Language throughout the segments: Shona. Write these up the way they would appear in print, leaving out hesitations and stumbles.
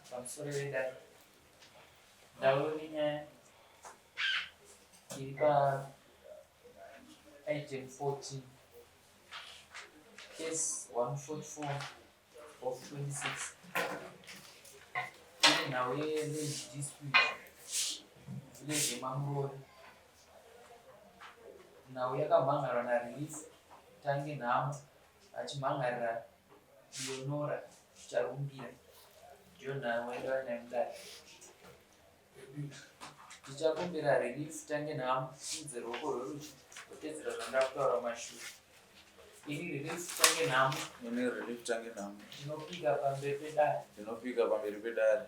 pamusoro wedare ndau nenyaya iri paitem 14 case 144 of 26 ine nhau yelandedispute village yemamurori. Nhau yakamhangarwa narelief tange nhamo achimhangarira Leonora Charumbira ndiyo nhau yaiva nayo mudare. Tichakumbira relief tange nhamo inze ruoko rwerudyi kutedzera zvandava kutaura kumashure. Ini relief tange nhamo ndinopika pamberi pedare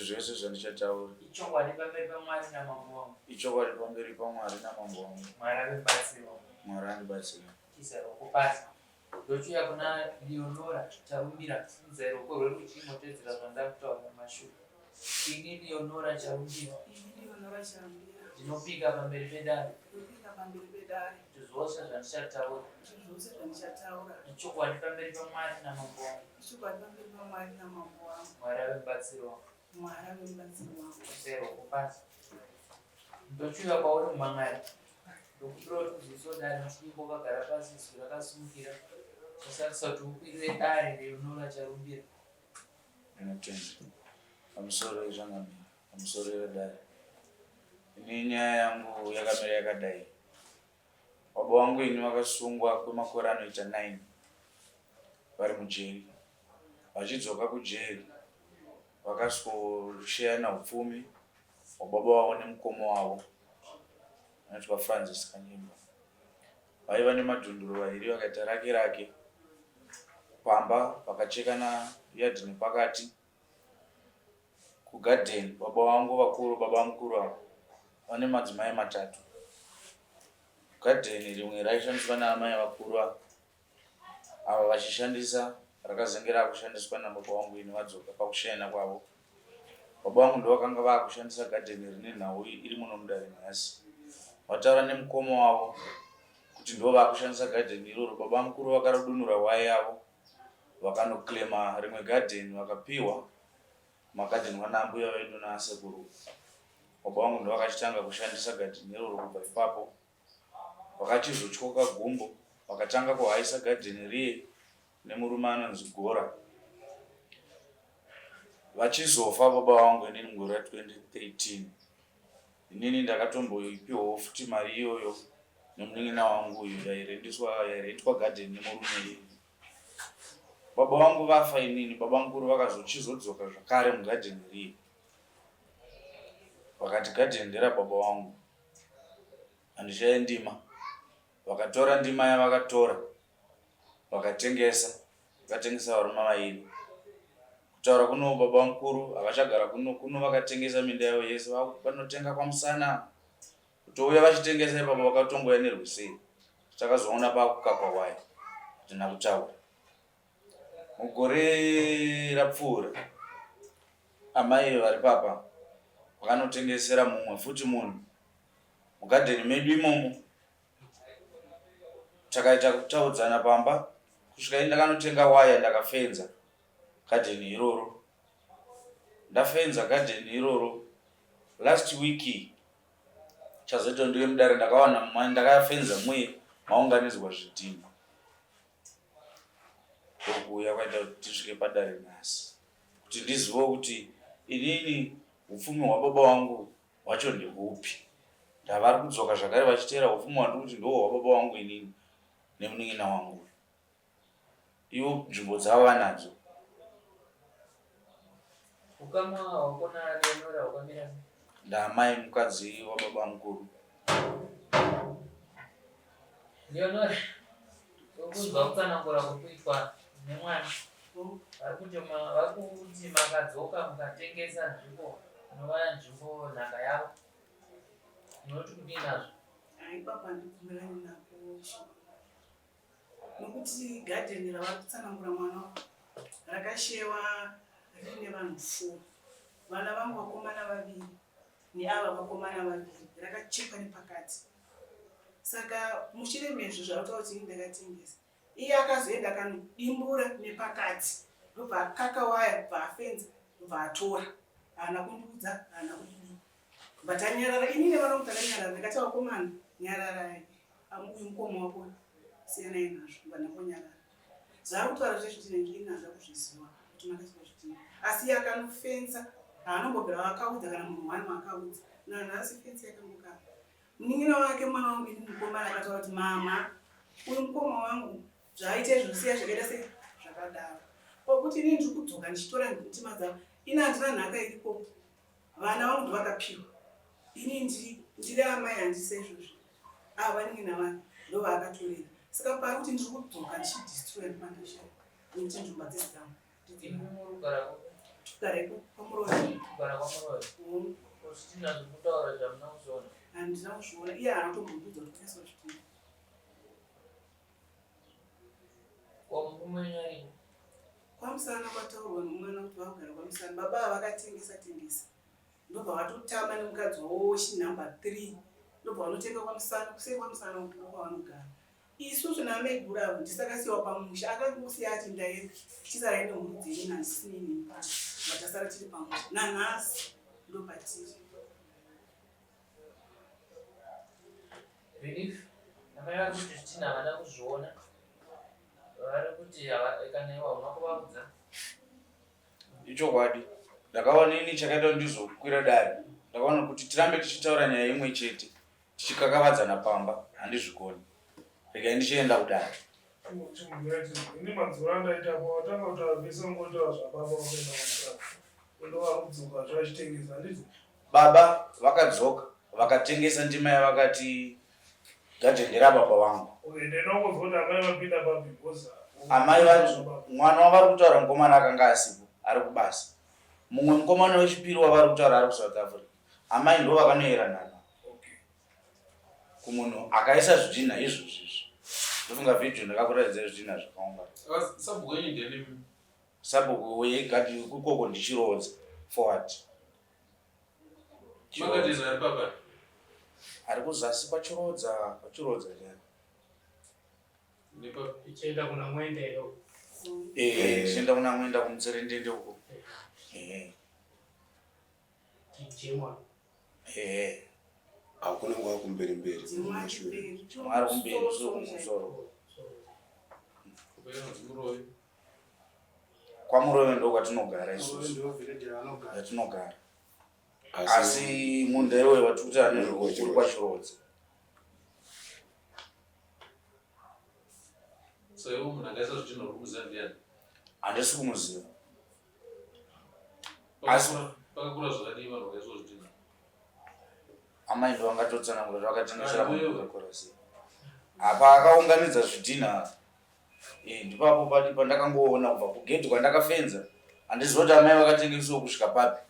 zvose zvandichataura ichokwadi pamberi paMwari namambo wangu. Mwari andibatsira kuisa ruoko pasi ndochiuya kuna Leonora Charumbira inze ruoko rwerudyi motedzera zvandava kutaura kumashure. Ini Leonora Charumbira ndinopika pamberi pedare zvose zvandichataura ichokwadi pamberi paMwari namambo wangu. Mwari ave mubatsiri wangu. Ruoko pasi ndochiuya kwauri mumhan'ari ndokupira kuti uzisodare muchidimbo wakagara pasi zwi rakasimukira chasakisa kuti ukwirire dare Leonora Charumbira. Pamusoro wedare ini nyaya yangu yakamira yakadai. Baba wangu ini vakasungwa kwemakore anoita 9 vari mujeri. Vachidzoka kujeri vakasvikosheyana upfumi wababa wavo nemukoma wavo anotwa Francis Kanyimba. Vaiva nemadhunduro vaviri vakaita rake rake pamba vakachekana yadhi nepakati. Kugadheni baba vangu vakuru, baba mukuru avo vane madzimai 3. Gadheni rimwe raishandiswa naamai vakuru ava vachishandisa rakazengera kushandiswa nababa vangu ini vadzoka pakushayana kwavo. Baba vangu ndo vakanga vakushandisa gadheni rine nhau iri muno mudare nhasi. Vataura nemukoma wavo kuti ndo vakushandisa gadheni iroro. Baba mukuru vakarodunura waya yavo vakanoklema rimwe gadheni vakapiwa magadheni vanambuya vedu naasekuru. Baba vangu ndo vakachitanga kushandisa gadheni iroro. Kubva ipapo vakachizotyoka gumbo vakatanga kuhaisa gadheni riye nemurume anonzi Gora. Vachizofa baba vangu inini mugore ra2013 inini ndakatomboipiwawo futi mari iyoyo nemunin'ina wangu uyu yairenditwa gadheni nemurume iye. Baba vangu vafa inini baba mukuru vakazochizodzoka zvakare mugadheni riye. Vakati gadheni nderababa vangu handishaye ndima. Vakatora ndima yavakatora vakatengesa varume vairi. Kutaura kuno baba mukuru havachagara kuno vakatengesa minda yavo yese vanotenga kwamusana kutouya vachitengesa ipapa vakatongoya nerwesei. Takazoona pakukakwa waya hatina kutaura. Mugore rapfuura amai vari papa vakanotengesera mumwe futi munhu mugadheni medu imomo. Takaita kutaudzana pamba kusvika ndakanotenga waya ndakafenza gadheni iroro. Ndafenza gadheni iroro last week chazoita ndiwe mudare ndakawana ndakafenza mwe maunganidzwa zvidhina. Ndokuuya kwaita kuti tisvike padare nhasi kuti ndizivewo kuti inini upfumi hwababa vangu hwacho ndehupi. Ndavari kudzoka zvakare vachiteera upfumi hwandi kuti ndo hwababa vangu inini nemunin'ina wangu. Ivo nzvimbo dzavo vanadzo. Ukama hwakona Leonora hwakamira ndaamai mukadzi wababa mukuru. Leonora kunzwa kutsanangura kurikuitwa nemwana vari kuti makadzoka mukatengesa nzvimbo inova nzvimbo nhaka yavo. Unoti kudii nazvo? Ipapa handibvumirani napo nokuti gadheni ravari kutsanangura mwana rakashewa rine vanhu 4. Vana vangu vakomana 2 neava vakomana 2 rakachekwa nepakati. Saka mushure mezvo zvavataura kuti ndakatengesa iye akazoenda akadimbura nepakati ndobva akaka waya bva afenza bva atora haana kundiudza haana kudii but anyarara inini vana kuti akanyarara ndikati vakomana nyararai uyu mukoma wako siyanai nazvo vanakonyarara zvava kutaura zvezvidhina ndinazva kuzviziva kuti makasiva zvidhina asi yakanofenza haanombogara vakaudza kana munhu wani wakaudza nanhasi fenzi yakambogara munin'ina wake mwana wangu ini mukomana akataura kuti mama uyu mukoma wangu zvaaite zvosiya zvakaita sei zvakadaro pokuti inini ndiri kudzoka ndichitora ntima dzavo ini handina nhaka iripo vana vangu ndovakapiwa ini ndiri amai handise izvozvo ava vanin'ina vangu ndo vaakatorera saka pari kuti ndiri kudzoka ndichidistroya ndimandasha nekuti ndumba dzezidangu tigareko kwamuroyi handina kuzviona iye haana kutombobudza kuti kwese zvidii kwamusana kwataurwa nomwana kuti vakugara kwamusana baba havakatengesa ndobva vatotama nemukadzi wavoshi namba 3 ndobva vanotenga kwamusana kusei kwamusana ndokwavanogara isusu nameiguravo ndisakasiyiwa pamusha akangusiya ati ndaenda tisarai nemhuru dzenyu handisini nini vatasara tiri pamusha nanhasi ndopatiri belief namaira kuti zvitina havada kuzviona vari kuti kana iwa una kuvaudza ichokwadi ndakaona ini chakaita kuti ndizokwira dare ndakaona kuti tirambe tichitaura nyaya imwe chete tichikakavadzana pamba handizvikoni regai ndichienda kudare ini mazuva andaitapo watanga kuti avese ngotaura zvababa kuenda vakudzoka zvachitengesa handizvo baba vakadzoka vakatengesa ndima yavakati gadheni rababa vangu ndinongozwa kuti amai vapinda pabhigoza amai mwana wavari kutaura mukomana akanga asipo ari kubasa mumwe mukomana wechipiri wavari kutaura ari kusouth africa amai ndo vakanoyeranana kumunhu akaisa zvidhina izvozvizvo ndofunga vhidhio ndakakuradzira zvidhina zvakaungana sabhuku yegadhi kukoko ndichirodza forward ari kuzasi pachirodza ichienda kuna mwendero ichienda kuna mwenda kumutserendende uko kichimwa hakuna nguva kumberi ari kumberi sokumusoro kwamurove ndo kwatinogara isusu yatinogara asi munderewe vatikuti anezvokuri kwachirodza handisi kumuziva amai ndo vangatotsanangura kuti vakatengesera muakora sei apa akaunganidza zvidhina ndipapo pandakangoona kubva kugedhi kwandakafenza handiziva kuti amai vakatengesawo kusvika papi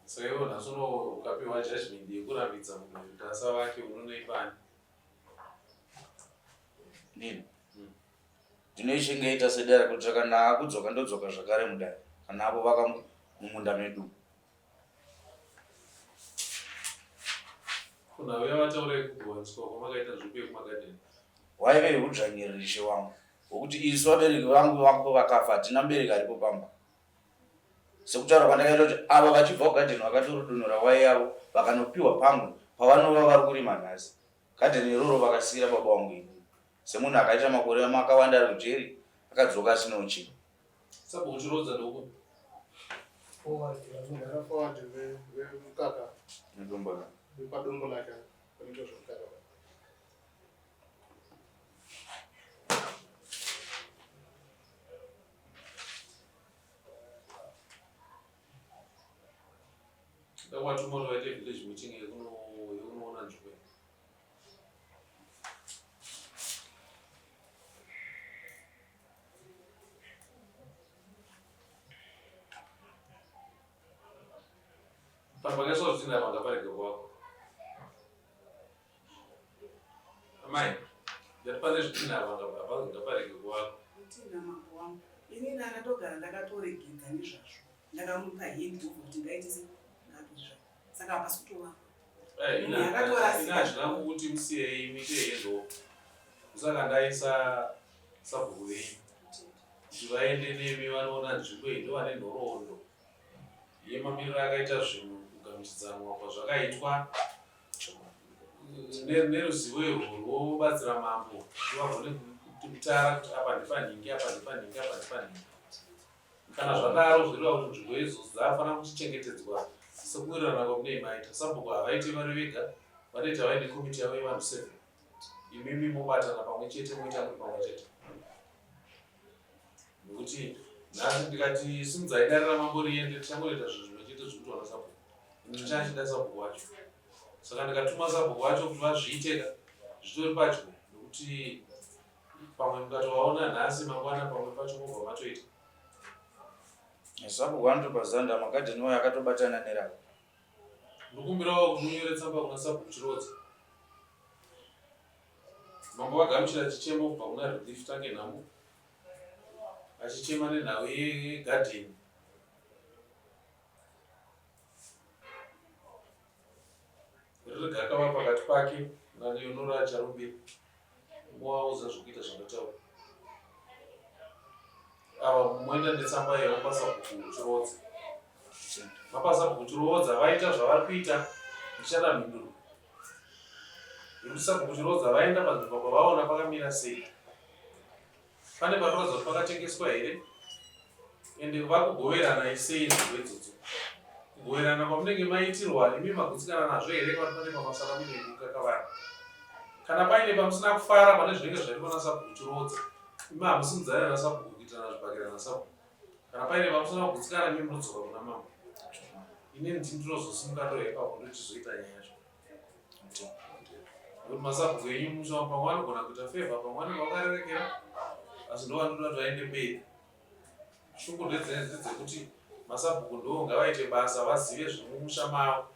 saiwo nasono ukapiwa judgment yekurambidza munhu utasa wake unonoipani nini ndinoichengeita sedara kuti kana akudzoka ndodzoka zvakare mudare kana apo vaka mumunda medu kuna uya vataurai kugowaniswa kwamakaita zvipi yekumagadheni waive udzvanyirishe wangu wokuti isu vabereki vangu vangu vakafa hatina mubereki aripo pamba sekutaura kwandakaita kuti ava vachibva kugadheni vakatorudonora wai yavo vakanopiwa pamwe pavanova vari kurima nhasi gadheni iroro vakasiyira baba wangu ini semunhu akaita makore makawanda ari kujeri akadzoka asina uchini saba uchirodza doko forward vemukaka nedombo vepadombo lake vanoita zvomukaka ndakwatumoto vaite village meeting yekunoona nzvimbo pambakaiswa zvitina pangaparege kwako amai ndati pane zvitina pangaparege kwako tina mambo wangu ini ndakatogara ndakatoregedza nezvazvo ndakamupa hedi kuti ngaitise ngatozva saka hapasi kutova ina hazvina kuti musiyei muite hendo Saka ndaisa sabhuku venyu kuti vaende nemi vanoona nzvimbo iyi ndovane nhoroondo yemamiriro akaita zvinhu kugamuchidzanwa kwazvakaitwa neruzivo irworwo vobatsira mambo kuti vagone kutara kuti apa ndipanhingi apa ndipanhingi apa ndipanhingi. Kana zvadaro zvireva kuti nzvimbo idzodzo dzavafanira kuchichengetedzwa sekuwirirana kwamunei maita. Sabhuku havaiti vari vega, vanoita vaine komiti yavo yevanhu 7. Imimi mobatana pamwe chete moita muri pamwe chete. Nokuti nhasi ndikati simudzai dare ramambo riende tichangoita zvinhu zvinochete zvekutoona sabhuku. Tichachida sabhuku wacho. Saka ndikatuma sabhuku wacho kuti vazviiteka zvitori padyo nokuti pamwe mukatovaona nhasi mangwana pamwe pacho mobva matoita. Sabhuku anotobazanda magadheni wayo akatobatana neravo. Ndokumbirawo kuti munyore tsamba kuna Sabhuku Chirodza. Mambo vagamuchira chichemo kubva kuna Relief Tange nhamo achichema nenhau yegadheni. Riri gakava pakati pake naLeonora acharumbira movaudza zvokuita zvangataura. Ava moenda netsamba yavo paSabhuku Chirodza. Mapasabhuku Chirodza vaita zvavari kuita ndichada mhinduro. Nokuti Sabhuku Chirodza vaenda panzvimbo pavaona pakamira sei. Pane panoratidza kuti pakatengeswa here ende vakugoverana sei nzvimbo idzodzo. Kugoverana kwamunenge maitirwa imi magutsikana nazvo here kana pane pamasara mune kukakavara. Kana paine pamusina kufara pane zvinenge zvaitwa naSabhuku Chirodza, imi hamusimudzana naSabhuku kuitana zvibhakira naSabhuku. Kana paine pamusina kugutsikana imi munodzoka kuna mambo. Inini ndinozosimuka ipapo ndochizoita nyaya yacho. Kuti masabhuku enyu musha pamwe anogona kuita favor pamwe anenge vakarerekera asi ndovandoda kuti vaende mberi. Shungu ndedzinedzi dzekuti masabhuku ndo ngavaite basa vazive zvemumusha mavo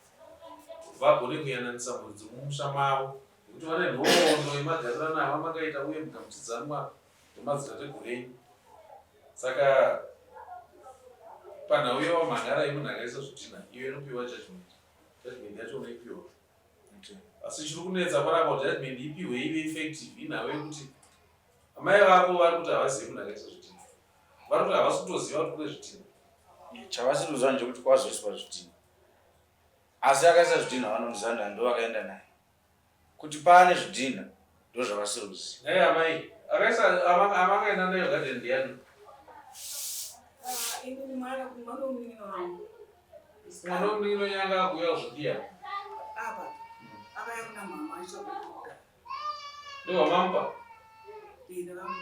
vagone kuyananisa mhuri dzemumusha mavo nekuti vane nhoroondo yemagarirano avamakaita uye mugamuchidzanwa nemadzitateguru enyu. Saka panhau yavamhangara yemunhu akaisa zvitina iyo inopiwa judgment. Judgment yacho unoipiwa. Asi chiri kunetsa panapa kuti judgment ipiwe ive effective inhau yekuti amai vako vari kuti havazivi munhu akaisa zvitina. Vari kuti havasi kutoziva kuti kune zvitina. Chavasiri kuziva ndechekuti kwazoiswa zvitina. Asi akaisa zvitina vanonzanda ndo vakaenda naye. Kuti pane zvitina ndo zvavasiri kuziva. Naye amai akaisa amakaenda nayo gadheni ndiani? Ini mwana umunino wangu. Mwana umunino nyanga akuya kuzvidia. Apa. Apa yakuna mama achokuka. Ndo wamampa. Ina wangu.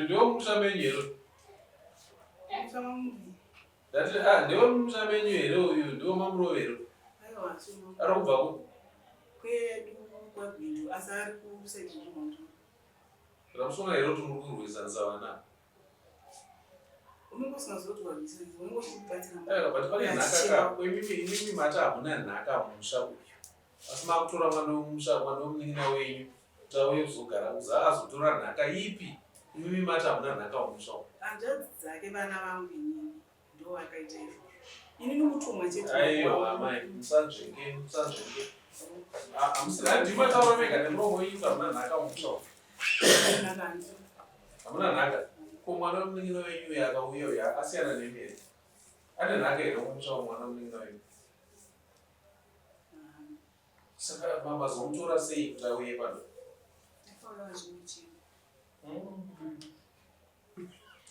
Ndio mushamenyero. Mushamenyero. Dati ndio mushamenyero uyu ndio mamurovero. Aiwa sino. Arikubva ku kwedu kwabindu asari kusejimondo. Ramusona hero tumukurwisa nzavana. Unongosingazoti wabisa, unongochibatira. But pane nhaka kwa imimi mata hamuna nhaka mumusha uyu. Asi makutora mwana womusha mwana womunin'ina wenyu. Tawe kuzogara kuza azotora nhaka ipi? Imimi mata hamuna nhaka mumusha uyu. Hanzvadzi dzake vana vangu inini ndo vakaita izvo. Ini nomutumwa chete. Aiwa amai musanzvenge. Amusina ndimataura mega nemuromo yenyu hamuna nhaka mumusha uyu. Hamuna nhaka. Ko mwana womunin'ina wenyu uyu akauya uyu asiyana nemere. Ane nhaka here mumusha womwana womunin'ina wenyu. Saka mabazomutora sei kuti auye pano?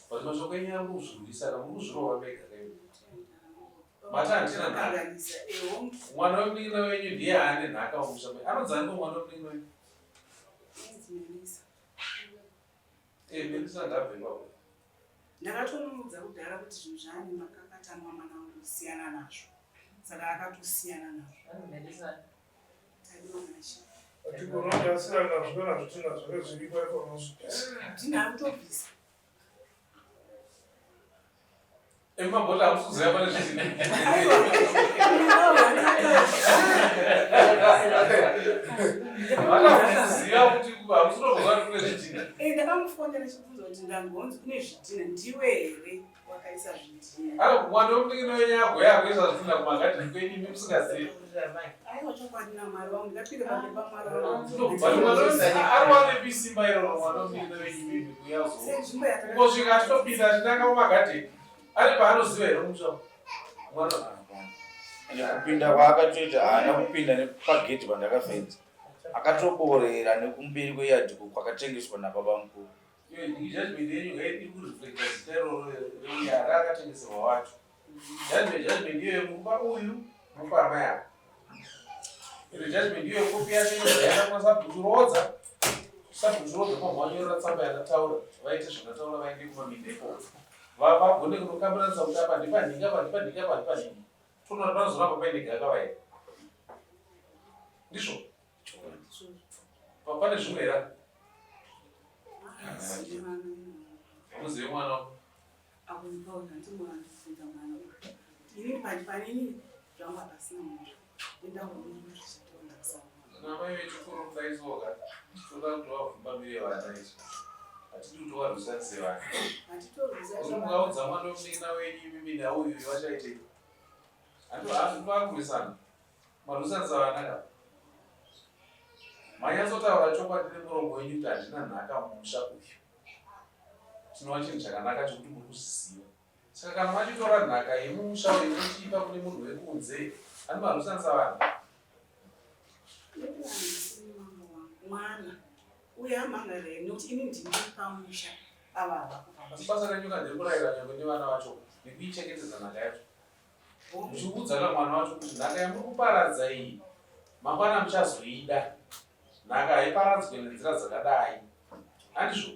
But mashoko enyu ari kuzvirwisa kana muri kuzvirova mega kaio. Mata handina nhaka. Mwana womunin'ina wenyu ndiye ane nhaka mumusha menyu. Anodzaniko mwana womunin'ina wenyu? Melisa ngabve ipapo. Ndakatomuudza kudhara kuti zvinhu zvaane makakatanwa mwana wangu kusiyana nazvo. Saka akatosiyana nazvo. Melisa Tikuona asira nazvona zvitina zvake zviripo ipapo. Ndinakutobvisa. Emabhota hamusuziva pane zvitina. Vana kuziva kuti Hamusinogona kune zvidhina. Ndakamufonera chibvunzo kuti ndambonzi kune zvidhina ndiwe here wakaisa zvidhina. Ari mwando womudikino wenyako yakuisa zvidhina kumagadheni kwenyu imi musingazivi. Aiwa chokwadi naMwari wangu ndapinda pamberi paMwari wangu. Ari wanepi simba iro mwando womudikino wenyu imi kuyazo. Senzvimbo yakanaka. Kungosvika atitopinda achitanga mumagadheni. Ari paanoziva here mutsvako. Mwana kupinda kwaakatoita haana kupinda nepagedhi pandakafenza akatoborera nekumberi kweyadhi kwakatengeswa nababa mukuru. judgment yenyu ngaidi kureflecta zita iroro reuyara akatengeserwa wacho. Judgment iyo yemupa uyu mupa amai ako. Iri judgment iyo kopi yacho inozoenda kumasabhuku rodza. Sabhuku rodza kwamwanyorera tsamba yakataura vaite zvakataura vaende kumamindepo. Vagone kunokambiranisa kuti apa ndipanhingi apa ndipanhingi apa ndipanhingi. Tonoda panozoramba paine gakava here. Ndizvo? Pane zvimwe here? Hamuzivi mwana wako? Akunipaura nditi mwana kuita mwana. Ini panini zvanga pasina mwana. Ndenda kuona kuti zvitaura sawa. Namai vechikuru mudaisoka. Toda kuti wavhumba miri vana izvo. Hatidi kuti warwisanise vana. Hatitorwisana. Mukaudza mwana womudikina wenyu mimi nauyu vachaitei. Vakurwisana. Marwisanisa vana ka. Manyatsotaura chokwadi nemuromo wenyu kuti handina nhaka mumusha uyu. Chinova chinhu chakanaka chokuti muri kuzviziva. Saka kana machitora nhaka yemumusha uyu muchiipa kune munhu wekunze, hani marwisanisa vana. Mwana uye amangare nokuti ini ndini pamusha ava Asi basa renyu kanziri kurayira nyangwe nevana vacho nekuichengetedza nhaka yacho. Muchiudza kamwana wacho kuti nhaka yamuri kuparadza iyi mangwana muchazoida. Nhaka haiparadzwe nenzira dzakadai. Handizvo?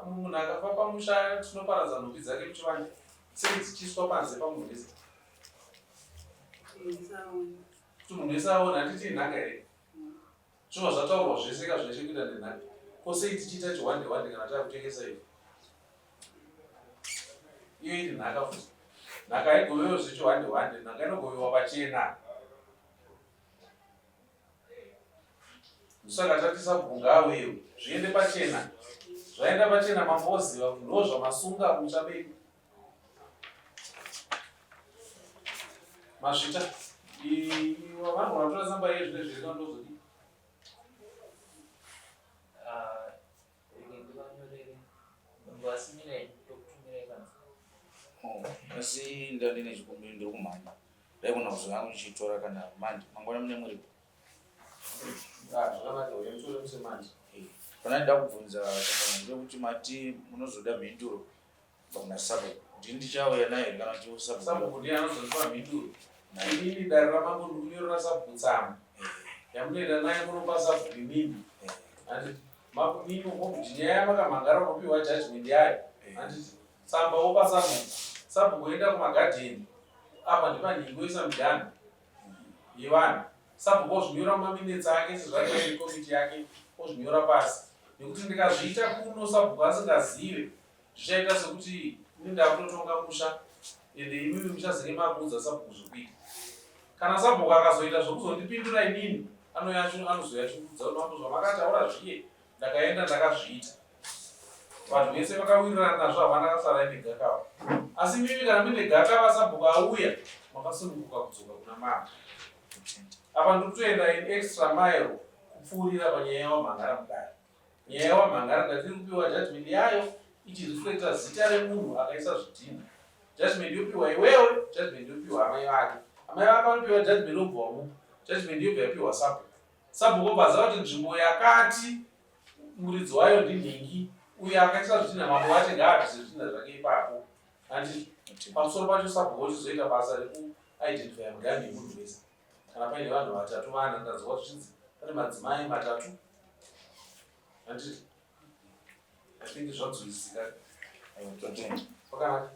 Munhu akafa pamusha tinoparadza nhumbi dzake muchivande sei dzichiswa panze pamunhu wese. Kuti munhu wese aona handiti nhaka here. Zvinhu zvataurwa zvese kazvine chekuita nenhaka. Ko sei tichiita chiwande wande kana takutengesa ivo. Iyo iri nhaka futi. Nhaka haigovewo zvechiwande wande, nhaka inogovewa pachena. Saka tatisa bhunga awewo zviende pachena. Zvaenda pachena mamboziva kuti ndo zvamasunga musha medu. Mazvita vanhu vanotora tsamba iye zvine zviri kandozodii. Asi ndandine chikumbiro ndiri kumhanya ndaigona kuzoya muchitora kana mandi mangwana mune muripo. Zvakanaka uye mutore musemanje. Pana ndida kubvunza ndekuti mati munozoda mhinduro pamasabhuku. Ndini ndichauya naye kana kuti Sabhuku ndiye anozondipa mhinduro. Inini dare ramangu ndikunyorera sabhuku tsamba. Yamunoenda naye munopa sabhuku imini. Handiti mapimini kuti nyaya yamakamhangara unopiwa judgment yayo. Handiti tsamba wopa sabhuku. Sabhuku oenda kumagadheni. Apa ndipanhingi oisa mudhani yevanhu. Sabhuku ozvinyora mumaminitsi ake sezvaita komiti yake ozvinyora pasi. Nekuti ndikazviita kuno sabhuku asingazive zvichaita sekuti ndakutotonga musha ende imimi muchazenge mabudza sabhuku zvekuita. Kana sabhuku akazoita zvokuzondipindura inini anozoya chibudza kuti mambo zvamakataura zviye ndakaenda ndakazviita. Vanhu vese vakawirirana nazvo havana kasara ine gakava. Asi mimi kana mine gakava sabhuku auya makasununguka kudzoka kuna mama. Apa ndikutoenda in extra mile kupfuurira panyaya yawamhangara kudai. Nyaya yawamhangara ngatiri kupiwa judgment yayo ichireflecta zita remunhu akaisa zvidhina. Judgment yopiwa iwewe, judgment yopiwa amai vake. Amai vake vanopiwa judgment obva wamupa. Judgment yobva yapiwa sabhuku. Sabhuku obva kuti nzvimbo yakati muridzi wayo ndinhingi uye akaisa zvidhina mambo vache ngaabvise zvidhina zvake ipapo. Handiti pamusoro pacho sabhuku ochizoita basa rekuidentifya mugani yemunhu wese. Kana paine vanhu vatatu vana ndadzwa zvichinzi pane madzimai matatu. Handiti I think zvadzwisisika. Pakanaka.